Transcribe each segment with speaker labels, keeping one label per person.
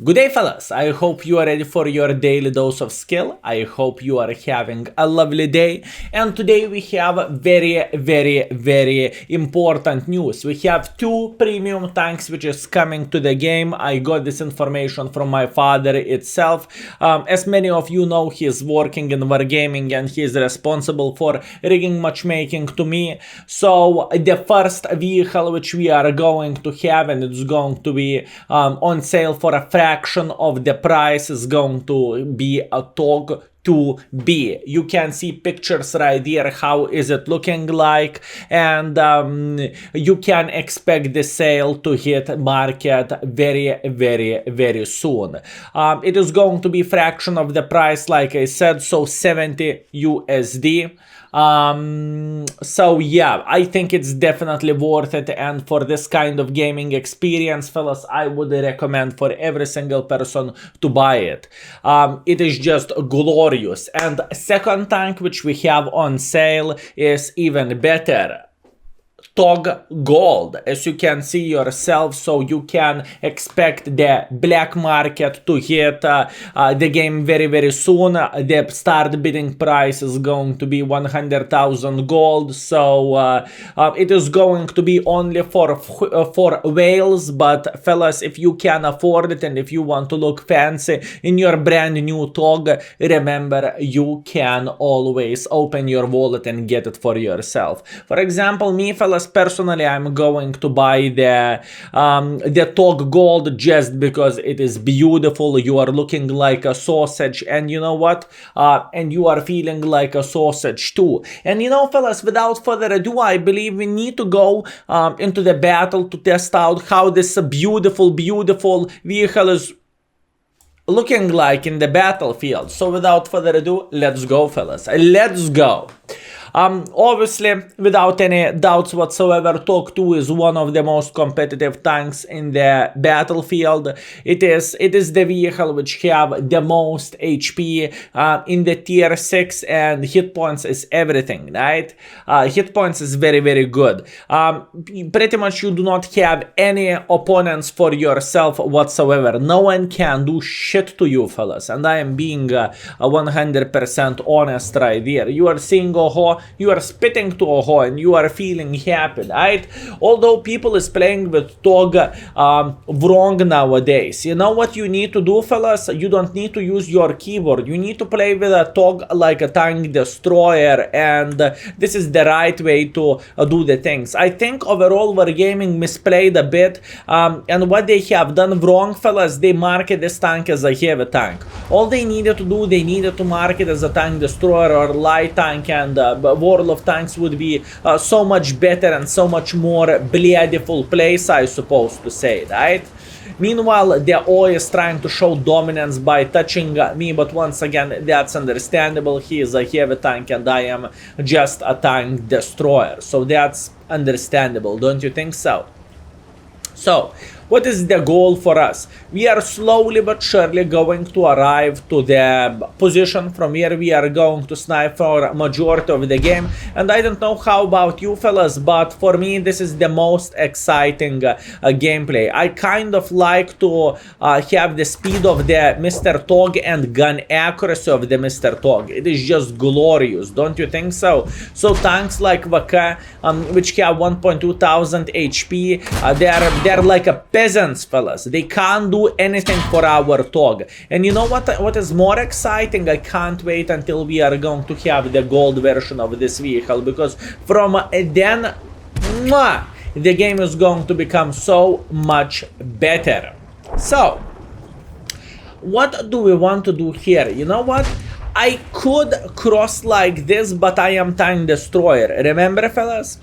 Speaker 1: Good day, fellas. I hope you are ready for your daily dose of skill. I hope you are having a lovely day. And today we have very important news. We have two premium tanks which is coming to the game. I got this information from my father itself. As many of you know, he is working in Wargaming and he is responsible for rigging matchmaking to me. So the first vehicle which we are going to have, and it's going to be on sale for a fraction of the price, is going to be a Tog II. You can see pictures right here, how is it looking like, and you can expect the sale to hit market very soon. It is going to be fraction of the price, like I said, so 70 USD. So yeah, I think it's definitely worth it, and for this kind of gaming experience, fellas, I would recommend for every single person to buy it. It is just glorious. And second tank which we have on sale is even better. Tog Gold, as you can see yourself, so you can expect the black market to hit the game very soon. The start bidding price is going to be 100,000 gold, so it is going to be only for whales. But fellas, if you can afford it and if you want to look fancy in your brand new Tog, remember, you can always open your wallet and get it for yourself. For example, me, fellas, personally, I'm going to buy the Tog Gold just because it is beautiful. You are looking like a sausage, and you know what? And you are feeling like a sausage too. And you know, fellas, without further ado, I believe we need to go into the battle to test out how this beautiful vehicle is looking like in the battlefield. So without further ado, let's go, fellas. Let's go. Obviously, without any doubts whatsoever, Tog II is one of the most competitive tanks in the battlefield. It is the vehicle which have the most HP in the tier 6, and hit points is everything, right? Hit points is very good. Pretty much you do not have any opponents for yourself whatsoever. No one can do shit to you, fellas, and I am being 100% honest right here. You are seeing Oho, you are spitting to Oho, and you are feeling happy, right? Although people is playing with Tog wrong nowadays. You know what you need to do, fellas? You don't need to use your keyboard. You need to play with a Tog like a tank destroyer, and this is the right way to do the things. I think overall Wargaming misplayed a bit, and what they have done wrong, fellas, they market this tank as a heavy tank. All they needed to do, they needed to market as a tank destroyer or light tank, and World of Tanks would be so much better and so much more bleediful place, I suppose to say, right? Meanwhile, the O is trying to show dominance by touching me, but once again, that's understandable. He is a heavy tank and I am just a tank destroyer, so that's understandable, don't you think so? So, what is the goal for us? We are slowly but surely going to arrive to the position from where we are going to snipe for a majority of the game. And I don't know how about you, fellas, but for me this is the most exciting gameplay. I kind of like to have the speed of the Mr. Tog and gun accuracy of the Mr. Tog. It is just glorious, don't you think so? So tanks like VK, which have 1.2 thousand HP, they're like a peasants, fellas. They can't do anything for our Tog. And you know what is more exciting? I can't wait until we are going to have the gold version of this vehicle, because from then, the game is going to become so much better. So, what do we want to do here? You know what? I could cross like this, but I am tank destroyer. Remember, fellas?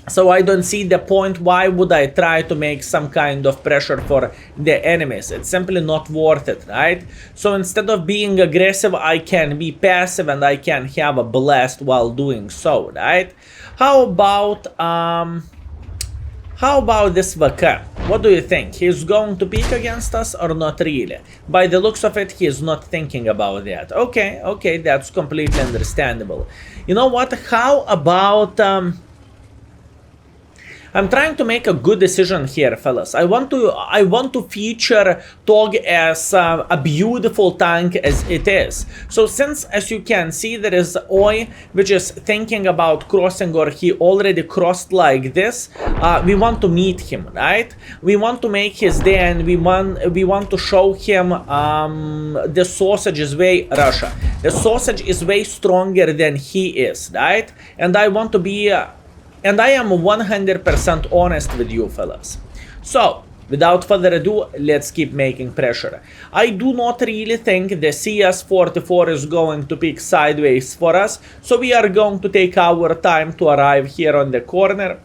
Speaker 1: So I don't see the point. Why would I try to make some kind of pressure for the enemies? It's simply not worth it, right? So instead of being aggressive, I can be passive and I can have a blast while doing so, right? How about this VK? What do you think? He's going to peek against us or not really? By the looks of it, he's not thinking about that. Okay, that's completely understandable. You know what? How about I'm trying to make a good decision here, fellas. I want to feature Tog as a beautiful tank as it is. So since, as you can see, there is Oi, which is thinking about crossing, or he already crossed like this, we want to meet him, right? We want to make his day, and we want to show him the sausage is way Russia. The sausage is way stronger than he is, right? And I want to be and I am 100% honest with you, fellas. So, without further ado, let's keep making pressure. I do not really think the CS-44 is going to pick sideways for us, so we are going to take our time to arrive here on the corner.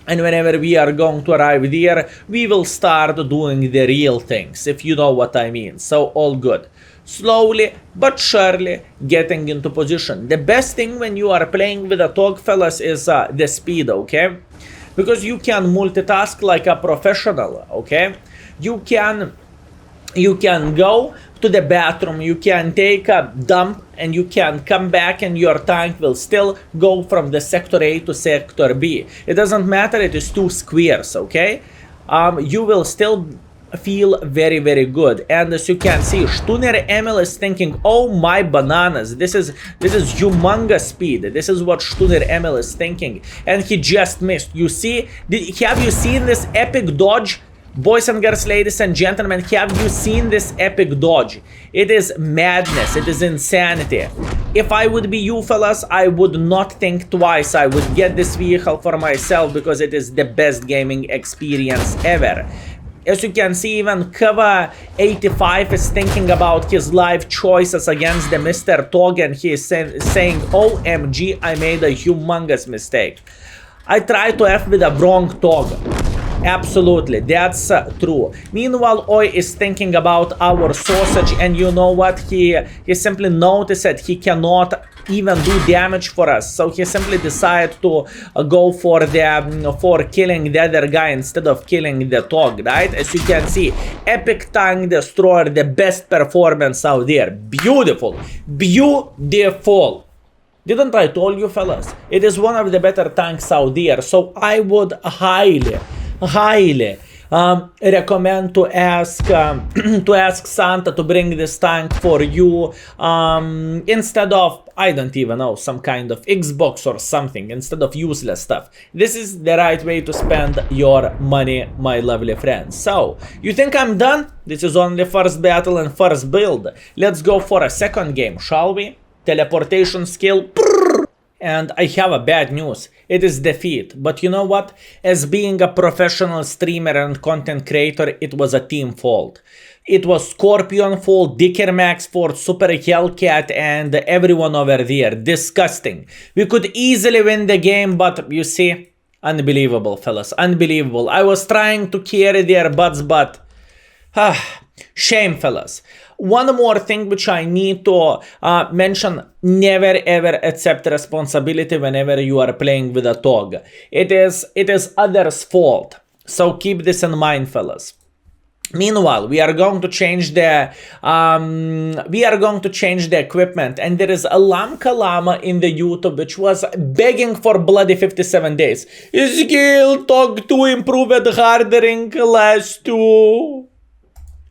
Speaker 1: And whenever we are going to arrive there, we will start doing the real things, if you know what I mean. So, all good. Slowly but surely getting into position. The best thing when you are playing with a Tog, fellas, is the speed, okay? Because you can multitask like a professional, okay? You can go to the bathroom, you can take a dump, and you can come back, and your tank will still go from the sector A to sector B. It doesn't matter, it is 2 squares, okay? You will still feel very, very good. And as you can see, Stunner Emil is thinking, oh my bananas, this is humongous speed. This is what Stunner Emil is thinking, and he just missed. You see, have you seen this epic dodge? Boys and girls, ladies and gentlemen, have you seen this epic dodge? It is madness, it is insanity. If I would be you, fellas, I would not think twice. I would get this vehicle for myself, because it is the best gaming experience ever. As you can see, even Kava 85 is thinking about his life choices against the Mr. Tog, and he is saying, OMG, I made a humongous mistake. I tried to F with a wrong Tog. Absolutely, that's true. Meanwhile, Oi is thinking about our sausage, and you know what? He simply noticed that he cannot even do damage for us, so he simply decided to go for killing the other guy instead of killing the Tog, right? As you can see, epic tank destroyer, the best performance out there. Beautiful, beautiful. Didn't I told you, fellas? It is one of the better tanks out there, so I would highly recommend to ask Santa to bring this tank for you instead of, I don't even know, some kind of Xbox or something, instead of useless stuff. This is the right way to spend your money, my lovely friends. So, you think I'm done? This is only first battle and first build. Let's go for a second game, shall we? Teleportation skill. And I have a bad news. It is defeat. But you know what? As being a professional streamer and content creator, it was a team fault. It was Scorpion fault, Dicker Max fault, Super Hellcat, and everyone over there. Disgusting. We could easily win the game, but you see, unbelievable, fellas. Unbelievable. I was trying to carry their butts, but shame, fellas. One more thing which I need to mention: never ever accept responsibility whenever you are playing with a Tog. It is others' fault. So keep this in mind, fellas. Meanwhile, we are going to change the equipment, and there is a Lamka Lama in the YouTube which was begging for bloody 57 days. Skill Tog II improved hardening class 2.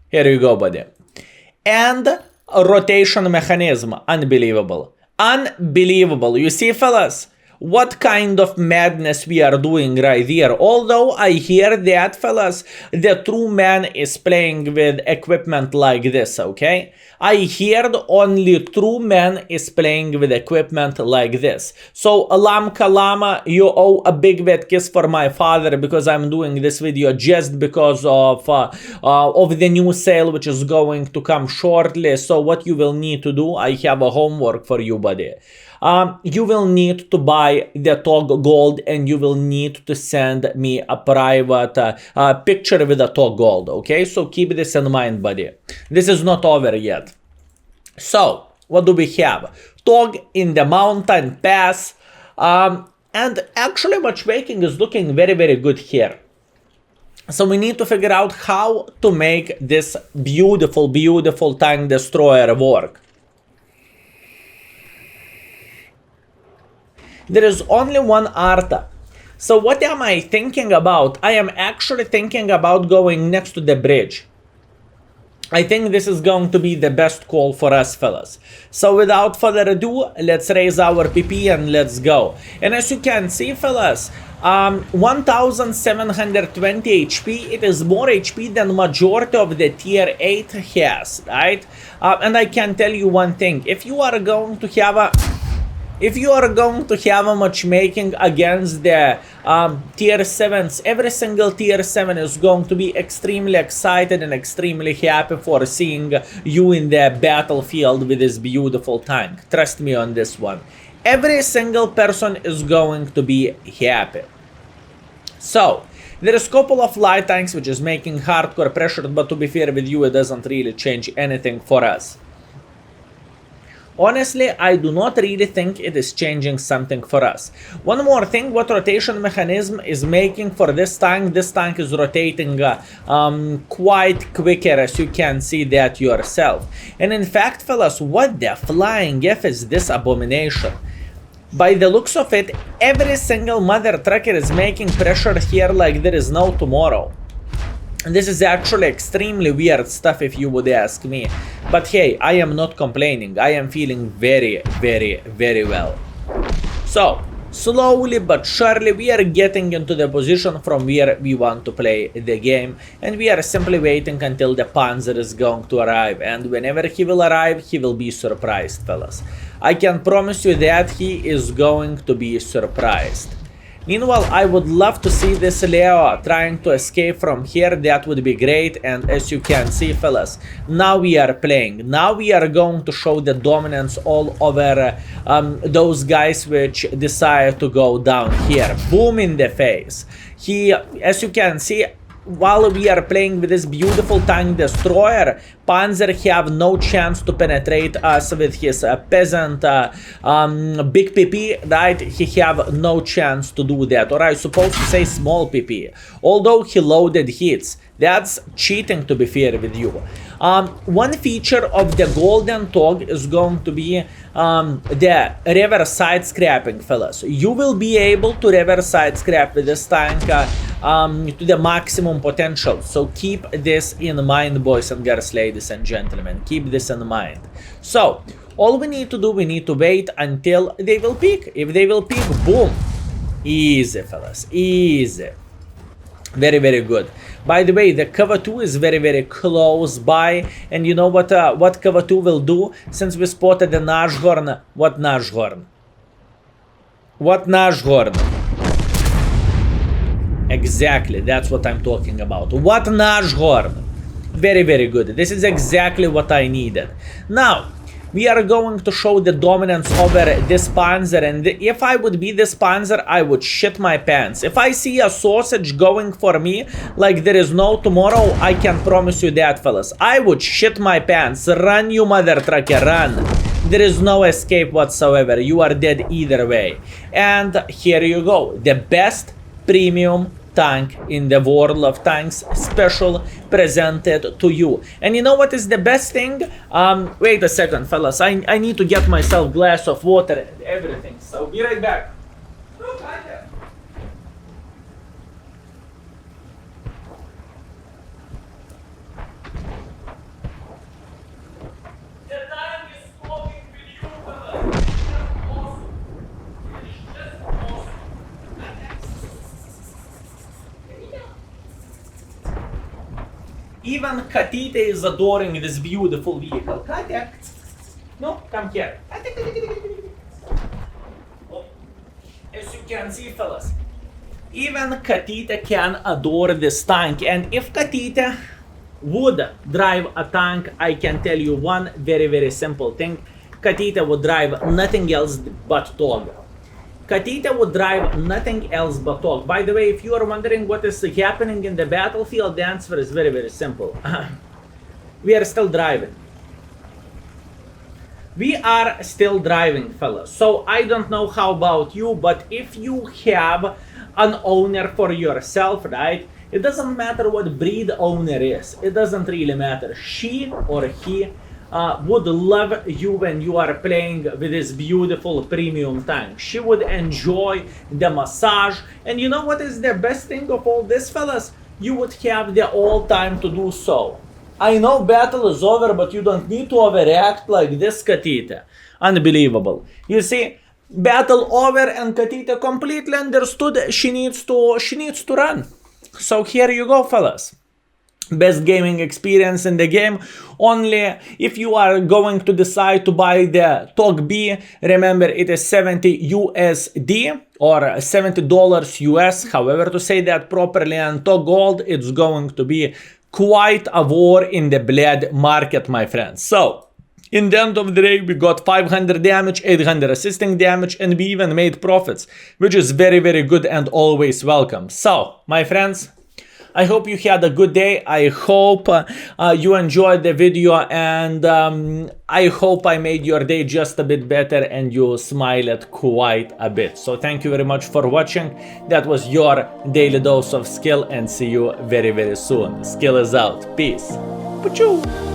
Speaker 1: Here you go, buddy. And a rotation mechanism. Unbelievable. Unbelievable. You see, fellas, what kind of madness we are doing right here. Although I hear that, fellas, the true man is playing with equipment like this, okay? I heard only true man is playing with equipment like this. So, Lamka Lama, you owe a big wet kiss for my father, because I'm doing this video just because of the new sale which is going to come shortly. So, what you will need to do, I have a homework for you, buddy. You will need to buy the Tog Gold, and you will need to send me a private picture with the Tog Gold, okay? So keep this in mind, buddy. This is not over yet. So, what do we have? Tog in the mountain pass, and actually matchmaking is looking very, very good here. So we need to figure out how to make this beautiful, beautiful tank destroyer work. There is only one Arta. So what am I thinking about? I am actually thinking about going next to the bridge. I think this is going to be the best call for us, fellas. So without further ado, let's raise our PP and let's go. And as you can see, fellas, 1720 HP, it is more HP than majority of the tier 8 has, right? And I can tell you one thing, if you are going to have a matchmaking against the tier 7s, every single tier 7 is going to be extremely excited and extremely happy for seeing you in the battlefield with this beautiful tank. Trust me on this one. Every single person is going to be happy. So, there is a couple of light tanks which is making hardcore pressure, but to be fair with you, it doesn't really change anything for us. Honestly, I do not really think it is changing something for us. One more thing, what rotation mechanism is making for this tank is rotating quite quicker, as you can see that yourself. And in fact, fellas, what the flying F is this abomination? By the looks of it, every single mother trucker is making pressure here like there is no tomorrow. This is actually extremely weird stuff if you would ask me. But hey, I am not complaining. I am feeling very, very, very well. So, slowly but surely we are getting into the position from where we want to play the game. And we are simply waiting until the Panzer is going to arrive. And whenever he will arrive, he will be surprised, fellas. I can promise you that he is going to be surprised. Meanwhile, I would love to see this Leo trying to escape from here. That would be great. And as you can see, fellas, now we are playing. Now we are going to show the dominance all over those guys which decide to go down here. Boom in the face. As you can see, while we are playing with this beautiful tank destroyer, Panzer have no chance to penetrate us with his peasant big PP, right? He have no chance to do that, or I suppose to say small PP. Although he loaded hits, that's cheating to be fair with you. One feature of the Golden Tog is going to be the reverse side scrapping, fellas. You will be able to reverse side scrap with this tank to the maximum potential. So keep this in mind, boys and girls, ladies and gentlemen. Keep this in mind. So all we need to do, we need to wait until they will peak. If they will peak, boom. Easy, fellas. Easy. Very, very good. By the way, the cover 2 is very, very close by. And you know what cover 2 will do? Since we spotted the Nashorn. What Nashorn? What Nashorn? Exactly, that's what I'm talking about. What Nashorn? Very, very good. This is exactly what I needed. Now, we are going to show the dominance over this Panzer, and if I would be this Panzer, I would shit my pants. If I see a sausage going for me like there is no tomorrow, I can promise you that, fellas. I would shit my pants. Run, you mother trucker, run. There is no escape whatsoever. You are dead either way. And here you go. The best premium tank in the world of tanks, special presented to you. And you know what is the best thing? Wait a second, fellas. I need to get myself a glass of water and everything. So be right back. Even Katita is adoring this beautiful vehicle. Katya, no, come here. As you can see, fellas, even Katita can adore this tank. And if Katita would drive a tank, I can tell you one very, very simple thing. Katita would drive nothing else but Tog. Katita would drive nothing else but Tog. By the way, if you are wondering what is happening in the battlefield, the answer is very, very simple. We are still driving. We are still driving, fellas. So I don't know how about you, but if you have an owner for yourself, right? It doesn't matter what breed owner is. It doesn't really matter. She or he would love you when you are playing with this beautiful premium tank. She would enjoy the massage. And you know what is the best thing of all this, fellas? You would have the all time to do so. I know battle is over, but you don't need to overreact like this, Katita. Unbelievable. You see, battle over and Katita completely understood she needs to run. So here you go, fellas. Best gaming experience in the game. Only if you are going to decide to buy the Tog B, remember it is 70 USD or $70 US, however to say that properly, and Tog Gold, it's going to be quite a war in the blade market, my friends. So in the end of the day, we got 500 damage, 800 assisting damage, and we even made profits, which is very, very good and always welcome. So, my friends, I hope you had a good day. I hope you enjoyed the video, and I hope I made your day just a bit better and you smiled quite a bit. So thank you very much for watching. That was your daily dose of skill, and see you very, very soon. Skill is out. Peace. Pachoo.